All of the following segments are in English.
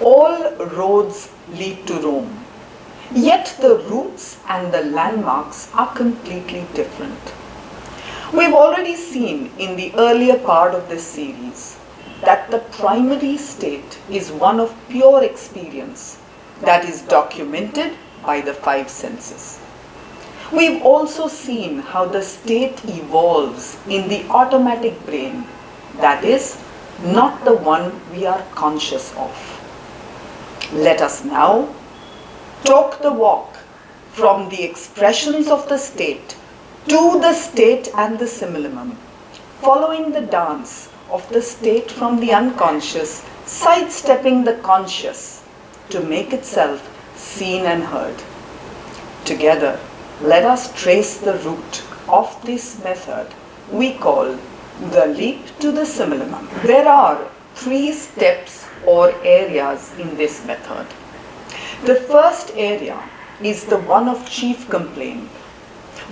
All roads lead to Rome, yet the routes and the landmarks are completely different. We've already seen in the earlier part of this series that the primary state is one of pure experience that is documented by the five senses. We've also seen how the state evolves in the automatic brain, that is, not the one we are conscious of. Let us now talk the walk from the expressions of the state to the state and the simillimum, following the dance of the state from the unconscious, sidestepping the conscious to make itself seen and heard. Together, let us trace the route of this method we call the leap to the simillimum. There are 3 steps or areas in this method. The first area is the one of chief complaint,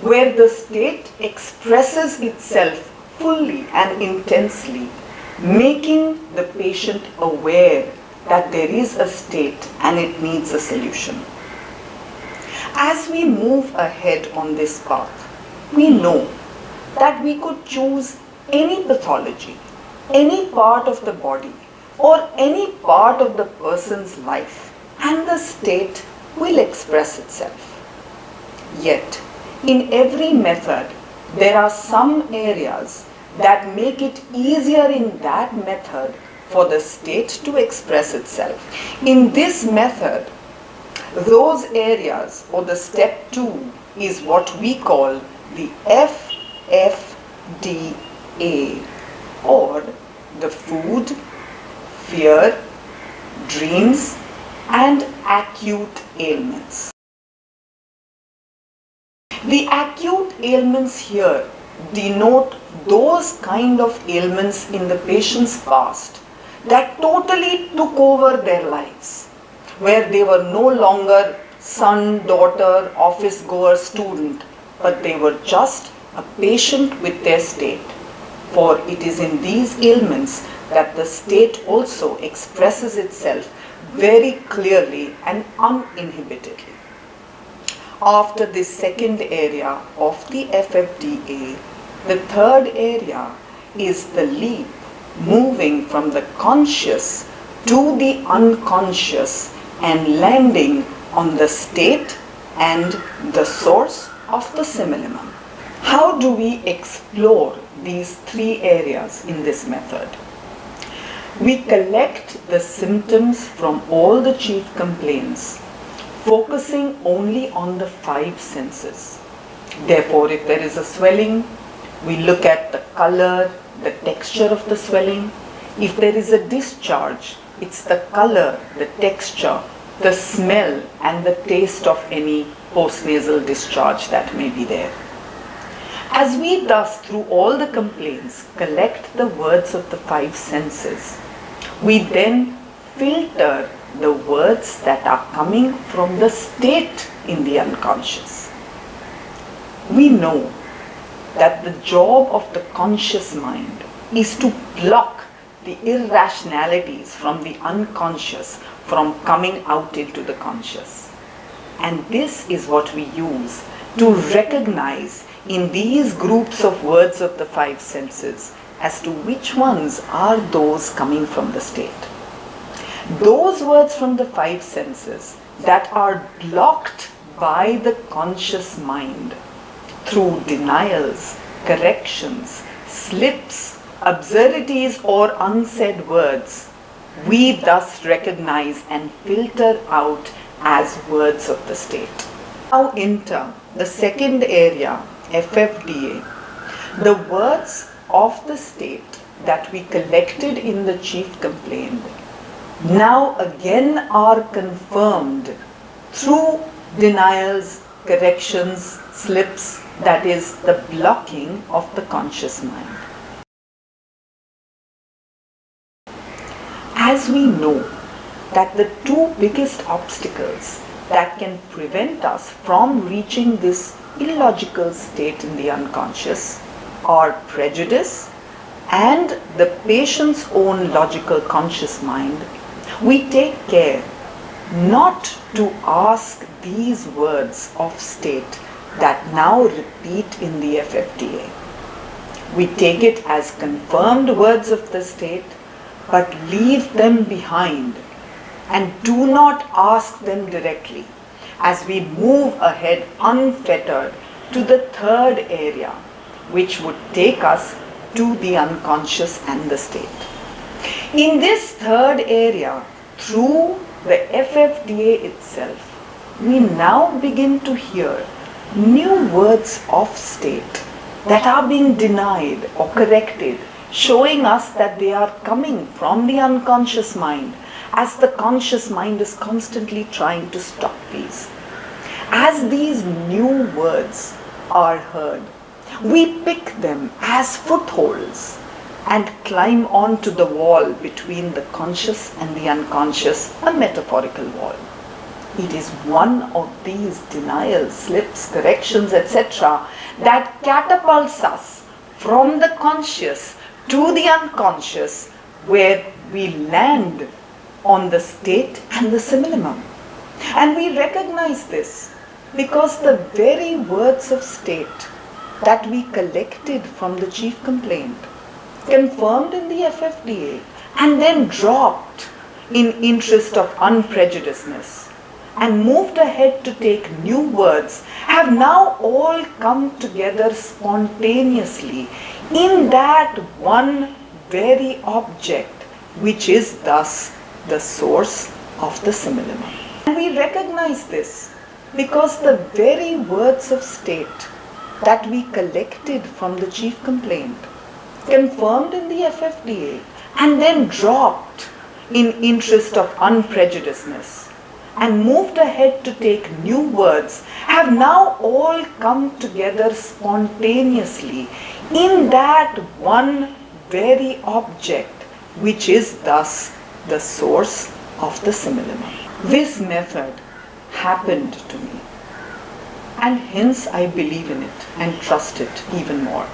where the state expresses itself fully and intensely, making the patient aware that there is a state and it needs a solution. As we move ahead on this path, we know that we could choose any pathology, any part of the body, or any part of the person's life, and the state will express itself. Yet, in every method, there are some areas that make it easier in that method for the state to express itself. In this method, those areas, or the step 2, is what we call the FFDA, or the food, fear, dreams, and acute ailments. The acute ailments here denote those kind of ailments in the patient's past that totally took over their lives, where they were no longer son, daughter, office goer, student, but they were just a patient with their state. For it is in these ailments that the state also expresses itself very clearly and uninhibitedly. After this second area of the FFDA, the third area is the leap, moving from the conscious to the unconscious and landing on the state and the source of the simillimum. How do we explore these 3 areas in this method? We collect the symptoms from all the chief complaints, focusing only on the 5 senses. Therefore, if there is a swelling, we look at the color, the texture of the swelling. If there is a discharge, it's the color, the texture, the smell, and the taste of any postnasal discharge that may be there. As we thus, through all the complaints, collect the words of the 5 senses, we then filter the words that are coming from the state in the unconscious. We know that the job of the conscious mind is to block the irrationalities from the unconscious from coming out into the conscious. And this is what we use to recognize in these groups of words of the 5 senses as to which ones are those coming from the state. Those words from the 5 senses that are blocked by the conscious mind through denials, corrections, slips, absurdities, or unsaid words, we thus recognize and filter out as words of the state. Now enter the second area, FFDA. The words of the state that we collected in the chief complaint now again are confirmed through denials, corrections, slips, that is the blocking of the conscious mind. As we know that the 2 biggest obstacles that can prevent us from reaching this illogical state in the unconscious are prejudice and the patient's own logical conscious mind, We take care not to ask these words of state that now repeat in the FFDA. We take it as confirmed words of the state, but leave them behind and do not ask them directly as we move ahead unfettered to the third area, which would take us to the unconscious and the state. In this third area, through the FFDA itself, we now begin to hear new words of state that are being denied or corrected, showing us that they are coming from the unconscious mind, as the conscious mind is constantly trying to stop these. As these new words are heard, we pick them as footholds and climb onto the wall between the conscious and the unconscious, a metaphorical wall. It is one of these denials, slips, corrections, etc. that catapults us from the conscious to the unconscious, where we land on the state and the simillimum. And we recognize this because the very words of state that we collected from the chief complaint, confirmed in the FFDA, and then dropped in interest of unprejudiceness, and moved ahead to take new words, have now all come together spontaneously in that one very object, which is thus the source of the simillimum. And we recognize this because the very words of state that we collected from the chief complaint, confirmed in the FFDA, and then dropped in interest of unprejudiceness, and moved ahead to take new words, have now all come together spontaneously in that one very object, which is thus the source of the simillimum. This method happened to me, and hence I believe in it and trust it even more.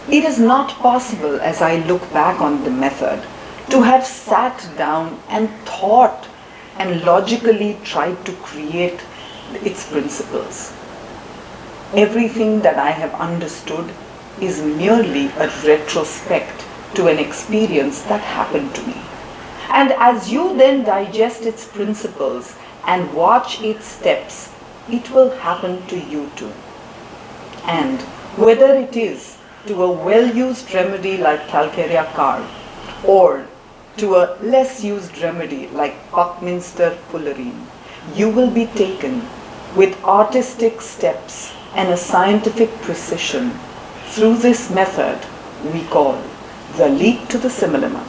It is not possible, as I look back on the method, to have sat down and thought and logically tried to create its principles. Everything that I have understood is merely a retrospect to an experience that happened to me. And as you then digest its principles and watch its steps, it will happen to you too. And whether it is to a well-used remedy like Calcarea carb, or to a less used remedy like Buckminster fullerene, you will be taken with artistic steps and a scientific precision through this method we call the leap to the simillimum.